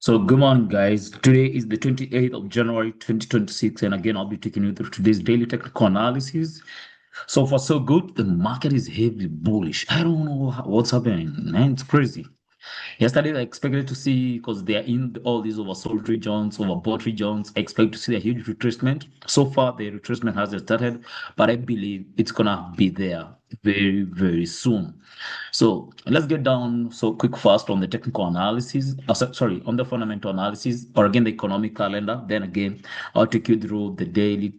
So, good morning, guys. Today is the 28th of January 2026, and again, I'll be taking you through today's daily technical analysis. So far, so good. The market is heavily bullish. I don't know what's happening, man. It's crazy. Yesterday, I expected to see, because they are in all these oversold regions, overbought regions, I expect to see a huge retracement. So far, the retracement hasn't started, but I believe it's gonna be there very, very soon. So let's get down so quick fast on the technical analysis. Sorry, on the fundamental analysis, or again the economic calendar. Then again, I'll take you through the daily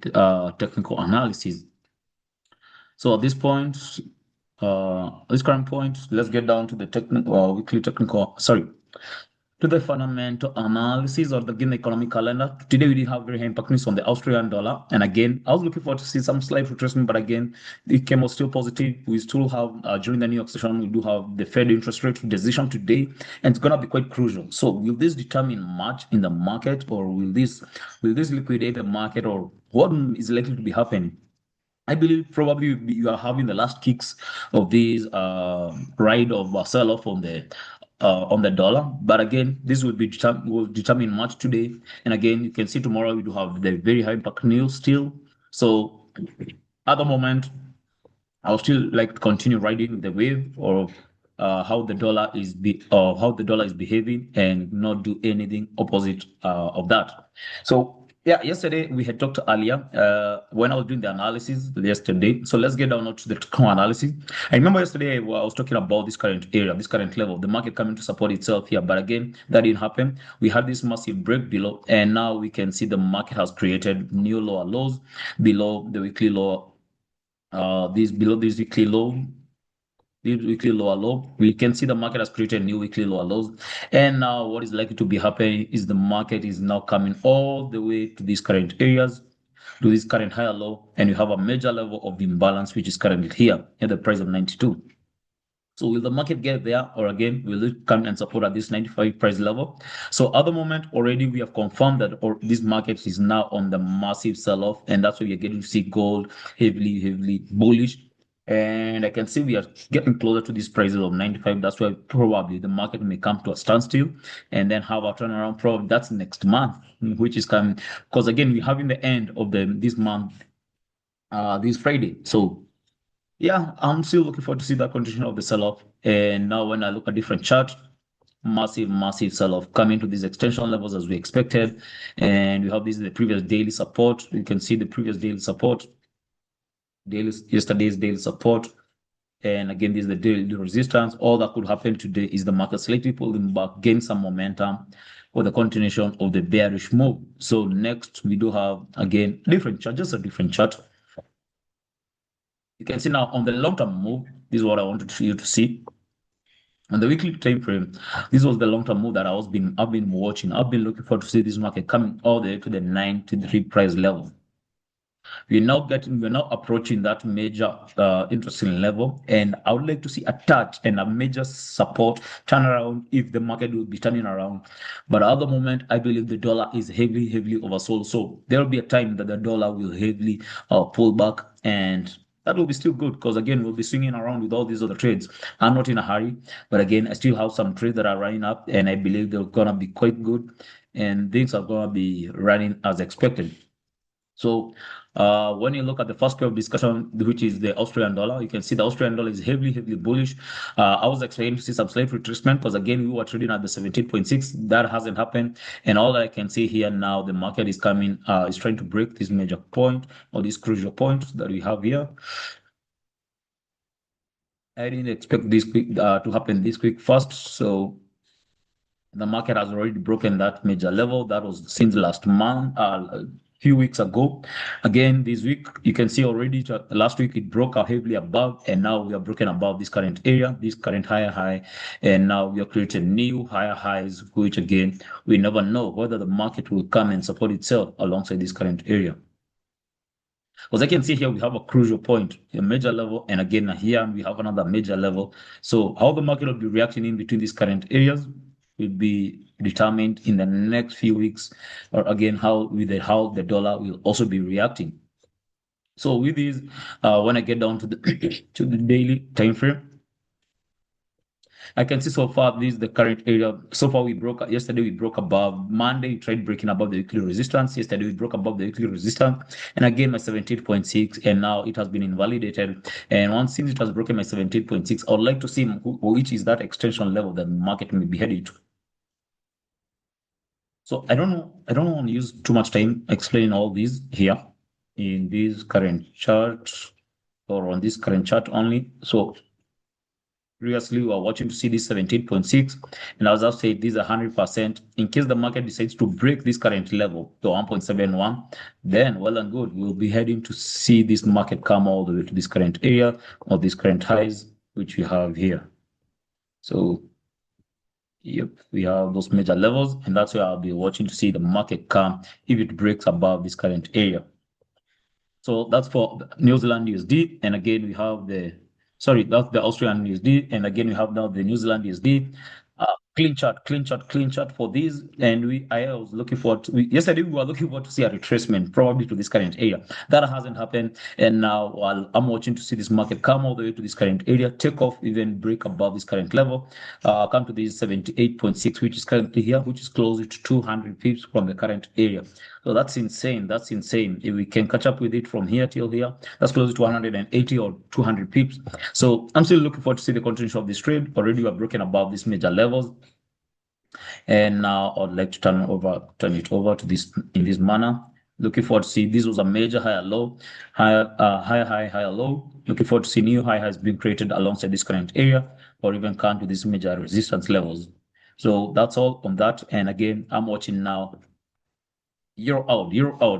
technical analysis. So at this current point, let's get down to the technical weekly technical. Sorry, to the fundamental analysis of the again the economic calendar. Today we did have very high impact news on the Australian dollar, and again I was looking forward to see some slight retracement, but again it came out still positive. We still have during the New York session we do have the Fed interest rate decision today, and it's gonna be quite crucial. So will this determine much in the market, or will this liquidate the market, or what is likely to be happening? I believe probably you are having the last kicks of this ride of sell-off on the dollar. But again, this will determine much today. And again, you can see tomorrow we do have the very high impact news still. So at the moment, I'll still like to continue riding the wave or how the dollar is behaving and not do anything opposite of that. So yeah, yesterday we had talked earlier when I was doing the analysis yesterday. So let's get down now to the technical analysis. I remember yesterday I was talking about this current area, this current level, the market coming to support itself here. But again, that didn't happen. We had this massive break below, and now we can see the market has created new lower lows below the weekly low. This below this weekly lower low. We can see the market has created new weekly lower lows. And now what is likely to be happening is the market is now coming all the way to these current areas, to this current higher low, and you have a major level of imbalance, which is currently here at the price of 92. So will the market get there, or again, will it come and support at this 95 price level? So at the moment, already we have confirmed that this market is now on the massive sell-off, and that's why we are getting to see gold heavily, heavily bullish. And I can see we are getting closer to this prices of 95. That's why probably the market may come to a standstill and then have a turnaround. Probably that's next month, which is coming. Because again, we're having the end of this month, this Friday. So yeah, I'm still looking forward to see that continuation of the sell-off. And now when I look at different chart, massive, massive sell-off coming to these extension levels as we expected. And we have this the previous daily support. You can see the previous daily support, yesterday's daily support. And again, this is the daily resistance. All that could happen today is the market slightly pulling back, gain some momentum for the continuation of the bearish move. So next we do have again different chart, just a different chart. You can see now on the long-term move, this is what I wanted you to see. On the weekly time frame, this was the long-term move that I've been watching. I've been looking forward to see this market coming all the way to the 93 price level. We're now approaching that major interesting level, and I would like to see a touch and a major support turnaround if the market will be turning around. But at the moment, I believe the dollar is heavily, heavily oversold. So there will be a time that the dollar will heavily pull back, and that will be still good because again we'll be swinging around with all these other trades. I'm not in a hurry, but again I still have some trades that are running up, and I believe they're gonna be quite good, and things are gonna be running as expected. So when you look at the first pair of discussion, which is the Australian dollar, you can see the Australian dollar is heavily, heavily bullish. I was expecting to see some slight retracement because again, we were trading at the 17.6. That hasn't happened. And all I can see here now, the market is trying to break this major point or this crucial point that we have here. I didn't expect this quick to happen this quick first. So the market has already broken that major level. That was since last month, few weeks ago. Again, this week, you can see already last week it broke out heavily above, and now we are broken above this current area, this current higher high, and now we are creating new higher highs, which again, we never know whether the market will come and support itself alongside this current area. Because I can see here we have a crucial point, a major level, and again here we have another major level. So how the market will be reacting in between these current areas will be determined in the next few weeks, or again how the dollar will also be reacting. So with this, when I get down to the to the daily time frame, I can see so far this is the current area. So far, yesterday we broke above. Monday, we tried breaking above the weekly resistance. Yesterday, we broke above the weekly resistance. And again, my 17.6, and now it has been invalidated. And once since it has broken my 17.6, I would like to see which is that extension level that the market may be headed to. So I don't want to use too much time explaining all these here in this current chart or on this current chart only. So previously, we were watching to see this 17.6, and as I've said, these are 100%. In case the market decides to break this current level to 1.71, then well and good, we'll be heading to see this market come all the way to this current area or this current highs, which we have here. So, yep, we have those major levels, and that's where I'll be watching to see the market come if it breaks above this current area. So that's for New Zealand USD. And again, we have that's the Australian USD. And again, we have now the New Zealand USD. Clean chart for these. And I was looking forward to, yesterday we were looking forward to see a retracement probably to this current area. That hasn't happened. And now I'm watching to see this market come all the way to this current area, take off, even break above this current level, come to this 78.6, which is currently here, which is closer to 200 pips from the current area. So that's insane. That's insane. If we can catch up with it from here till here, that's close to 180 or 200 pips. So I'm still looking forward to see the continuation of this trade. Already we are broken above these major levels. And now I'd like to turn it over to this in this manner. Looking forward to see this was a major higher low, higher low. Looking forward to see new high has been created alongside this current area, or even come to these major resistance levels. So that's all on that. And again, I'm watching now. Euro out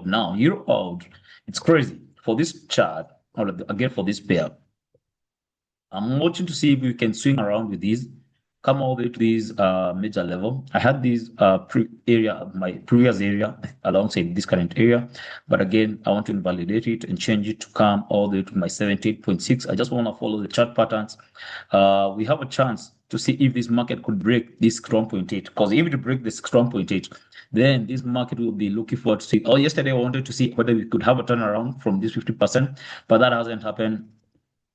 now, euro out. It's crazy for this chart, or again for this pair. I'm watching to see if we can swing around with these, come all the way to this major level. I had this my previous area alongside this current area, but again, I want to invalidate it and change it to come all the way to my 78.6. I just want to follow the chart patterns. We have a chance to see if this market could break this 1.8, because if it breaks this 1.8, then this market will be looking forward to see. Oh, yesterday I wanted to see whether we could have a turnaround from this 50%, but that hasn't happened.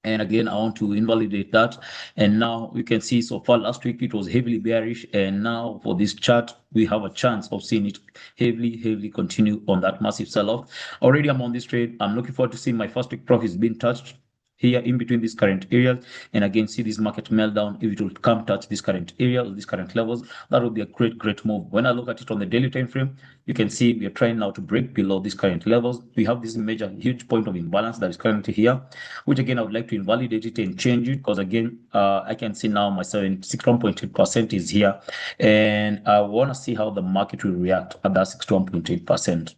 And again, I want to invalidate that. And now we can see so far last week it was heavily bearish. And now for this chart, we have a chance of seeing it heavily continue on that massive sell-off. Already I'm on this trade. I'm looking forward to seeing my first week profits being touched here in between these current areas, and again see this market meltdown. If it will come touch this current area or these current levels, that would be a great move. When I look at it on the daily time frame, you can see we are trying now to break below these current levels. We have this major huge point of imbalance that is currently here, which again I would like to invalidate it and change it, because again I can see now my 61.8% is here, and I want to see how the market will react at that 61.8%.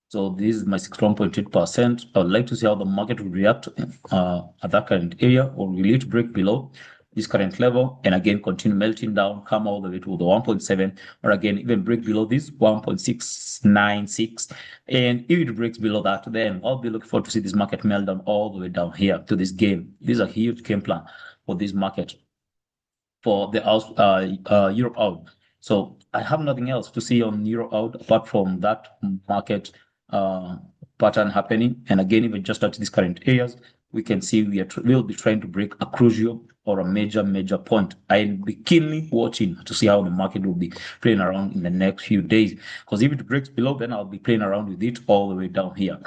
So this is my 61.8%. I would like to see how the market will react at that current area, or will it break below this current level and again continue melting down, come all the way to the 1.7, or again even break below this 1.696. And if it breaks below that, then I'll be looking forward to see this market melt down all the way down here to this game. This is a huge game plan for this market, for the Europe out. So I have nothing else to see on Euro out apart from that market pattern happening. And again, even just at these current areas, we can see we'll be trying to break a crucial or a major point. I'll be keenly watching to see how the market will be playing around in the next few days. Because if it breaks below, then I'll be playing around with it all the way down here.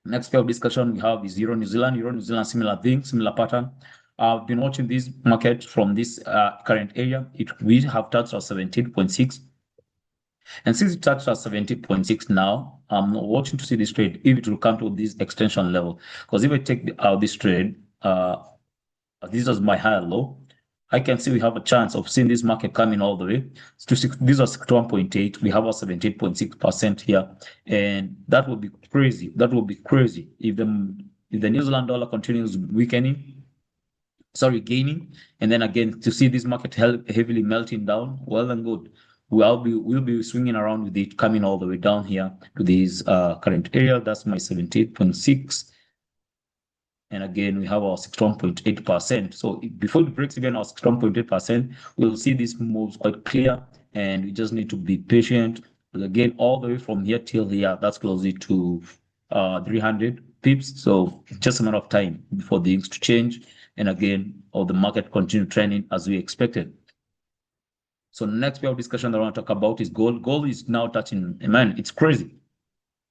Next pair of discussion we have is Euro New Zealand. Euro New Zealand, similar thing, similar pattern. I've been watching this market from this current area. We have touched our 17.6. And since it touched our 70.6 now, I'm watching to see this trade, if it will come to this extension level. Because if I take out this trade, this is my higher low, I can see we have a chance of seeing this market coming all the way to these are 61.8. We have our 17.6% here. And that would be crazy. That would be crazy if the New Zealand dollar continues gaining, and then again to see this market heavily melting down, well and good. We'll be swinging around with it, coming all the way down here to this current area. That's my 78.6. And again, we have our 61.8%. So before it breaks even our 61.8%, we'll see these moves quite clear, and we just need to be patient. But again, all the way from here till here, that's closely to 300 pips. So just a matter of time before things to change. and again, all the market continued trending as we expected. So next pair of discussion that I want to talk about is gold. Gold is now touching, man, it's crazy.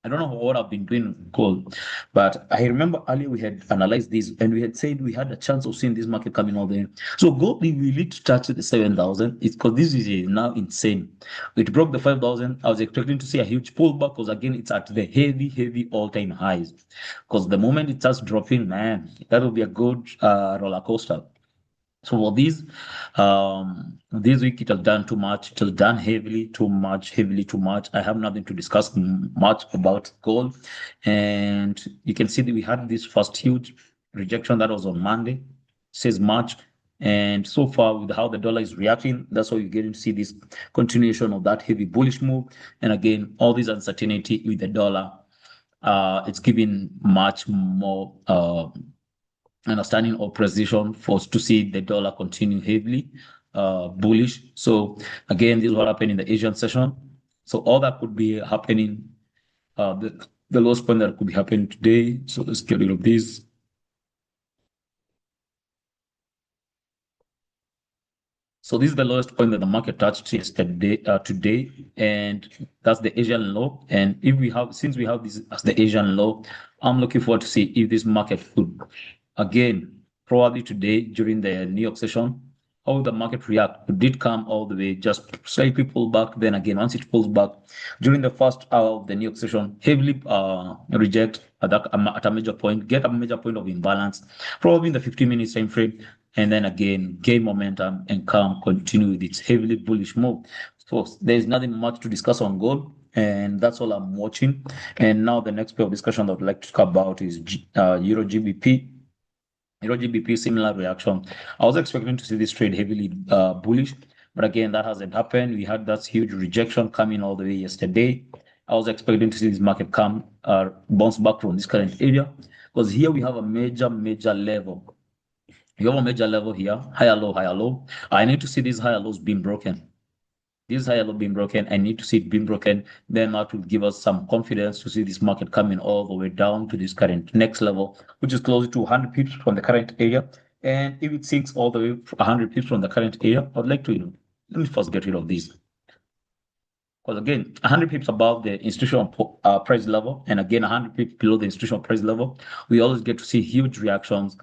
I don't know what I've been doing with gold, but I remember earlier we had analyzed this and we had said we had a chance of seeing this market coming all the way. So gold, we need to touch the 7,000. It's because this is now insane. It broke the 5,000. I was expecting to see a huge pullback because again, it's at the heavy all-time highs. Because the moment it starts dropping, man, that will be a good roller coaster. So for this week it has done too much. It has done heavily too much. I have nothing to discuss much about gold, and you can see that we had this first huge rejection that was on Monday, says March, and so far with how the dollar is reacting, that's why you're getting to see this continuation of that heavy bullish move. And again, all this uncertainty with the dollar, it's giving much more. Understanding or precision for us to see the dollar continue heavily bullish. So again, this is what happened in the Asian session. So all that could be happening, the lowest point that could be happening today. So let's get rid of this. So this is the lowest point that the market touched yesterday, today, and that's the Asian low. And since we have this as the Asian low, I'm looking forward to see if this market could, again, probably today during the New York session, how the market react. It did come all the way, just slightly pull back. Then again, once it pulls back during the first hour of the New York session, heavily reject at a major point, get a major point of imbalance, probably in the 15-minute time frame, and then again gain momentum and continue with its heavily bullish move. So there's nothing much to discuss on gold, and that's all I'm watching. And now the next pair of discussion that I'd like to talk about is Euro GBP. Euro GBP, similar reaction. I was expecting to see this trade heavily bullish, but again, that hasn't happened. We had that huge rejection coming all the way yesterday. I was expecting to see this market come bounce back from this current area, because here we have a major level. You have a major level here, higher low. I need to see these higher lows being broken. This higher low being broken, I need to see it being broken. Then that will give us some confidence to see this market coming all the way down to this current next level, which is closer to 100 pips from the current area. And if it sinks all the way 100 pips from the current area, I'd like to, let me first get rid of this. Because again, 100 pips above the institutional price level, and again, 100 pips below the institutional price level, we always get to see huge reactions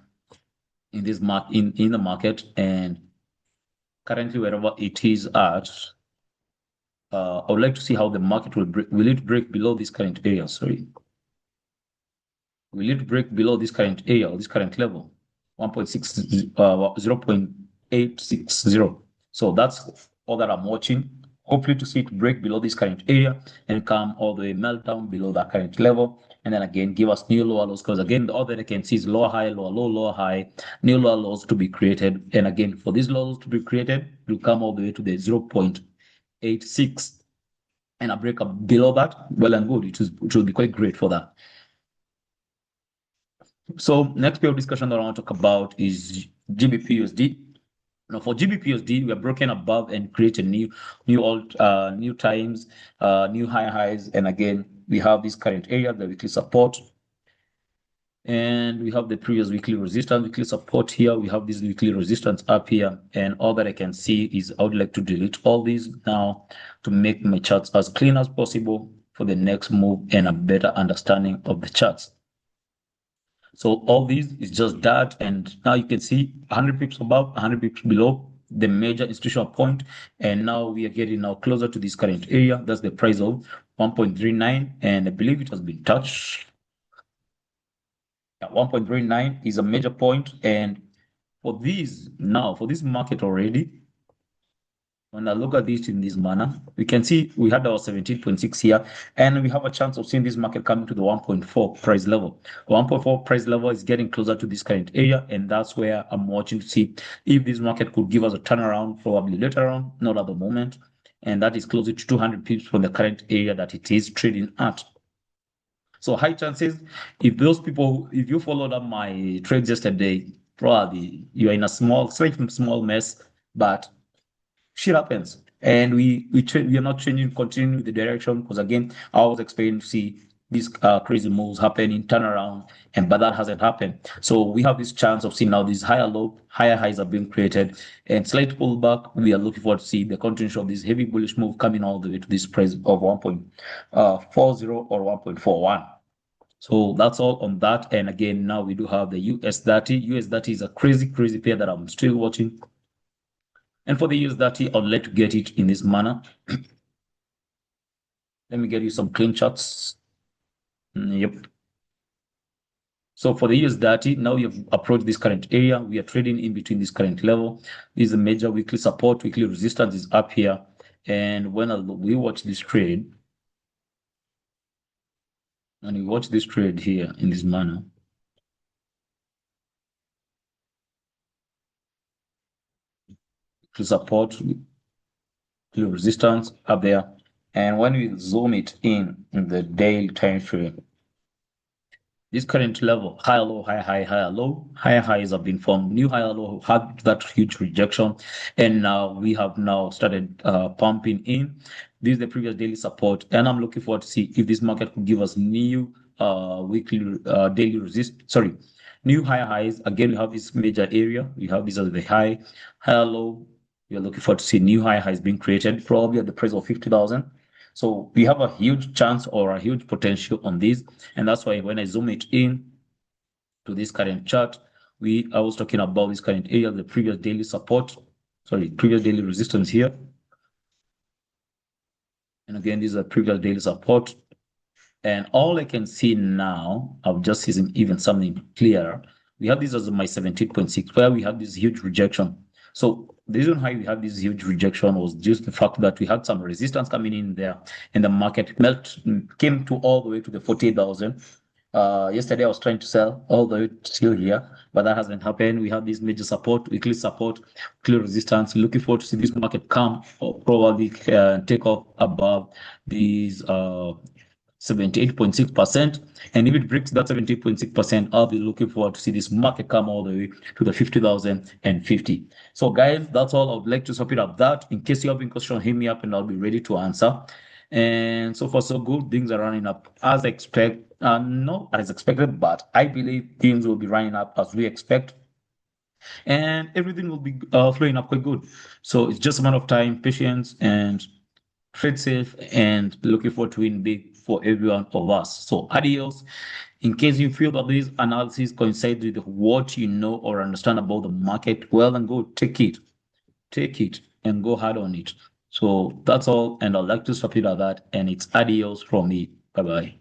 in this in the market. And currently, wherever it is at, I would like to see how the market will it break below this current area? Sorry. Will it break below this current area or this current level? 0.860. So that's all that I'm watching. Hopefully to see it break below this current area and come all the way melt down below that current level. And then again, give us new lower lows, because again, all that I can see is lower high, lower low, lower high, new lower lows to be created. And again, for these lows to be created, it will come all the way to the 0.86, and a break up below that, well and good. It will be quite great for that. So next pair of discussion that I want to talk about is GBP/USD. Now for GBP/USD, we are broken above and created new times, new highs, and again we have this current area, the weekly support, and we have the previous weekly resistance, weekly support here. We have this weekly resistance up here, and all that I can see is I would like to delete all these now to make my charts as clean as possible for the next move and a better understanding of the charts. So all these is just that, and now you can see 100 pips above, 100 pips below the major institutional point, and now we are getting now closer to this current area. That's the price of 1.39, and I believe it has been touched. 1.39 is a major point, and for this market already, when I look at this in this manner, we can see we had our 17.6 here, and we have a chance of seeing this market coming to the 1.4 price level. 1.4 price level is getting closer to this current area, and that's where I'm watching to see if this market could give us a turnaround, probably later on, not at the moment. And that is closer to 200 pips from the current area that it is trading at. So high chances, if you followed up my trades yesterday, probably you're in a slightly small mess, but shit happens. And we are not continuing the direction, because again, I was expecting to see these crazy moves happening, turnaround, but that hasn't happened. So we have this chance of seeing now these higher low, higher highs are being created, and slight pullback. We are looking forward to see the continuation of this heavy bullish move coming all the way to this price of 1.40 or 1.41. So that's all on that. And again, now we do have the US 30. US 30 is a crazy, crazy pair that I'm still watching. And for the US 30, I'd like to get it in this manner. Let me get you some clean charts. Yep. So for the US 30, now we have approached this current area. We are trading in between this current level. This is a major weekly support. Weekly resistance is up here. And when we watch this trade, and we watch this trade here in this manner, to support, resistance up there. And when we zoom it in the daily time frame, this current level, higher low, higher high, higher low, higher highs have been formed. New higher low had that huge rejection, and now we have now started pumping in. This is the previous daily support, and I'm looking forward to see if this market could give us new weekly daily new higher highs. Again, we have this major area. We have this as the high, higher low. We are looking forward to see new high highs being created, probably at the price of 50,000. So we have a huge chance or a huge potential on this. And that's why when I zoom it in to this current chart, I was talking about this current area, the previous daily previous daily resistance here. And again, this is a previous daily support. And all I can see now, I've just seen even something clearer. We have this as my 17.6, where we have this huge rejection. So the reason why we had this huge rejection was just the fact that we had some resistance coming in there, and the market came to all the way to the 48,000. Yesterday I was trying to sell all the way still here, but that hasn't happened. We have this major support, weekly support, clear resistance. Looking forward to see this market come or probably take off above these 78.6%. And if it breaks that 78.6%, I'll be looking forward to see this market come all the way to the 50,050. So guys, that's all. I would like to sum it up that. In case you have any question, hit me up and I'll be ready to answer. And so far, so good. Things are running up as not as expected, but I believe things will be running up as we expect. And everything will be flowing up quite good. So it's just a matter of time, patience, and trade safe, and looking forward to win big for everyone of us. So adios. In case you feel that this analysis coincides with what you know or understand about the market, well and good, take it and go hard on it. So that's all. And I'd like to stop it at that. And it's adios from me. Bye bye.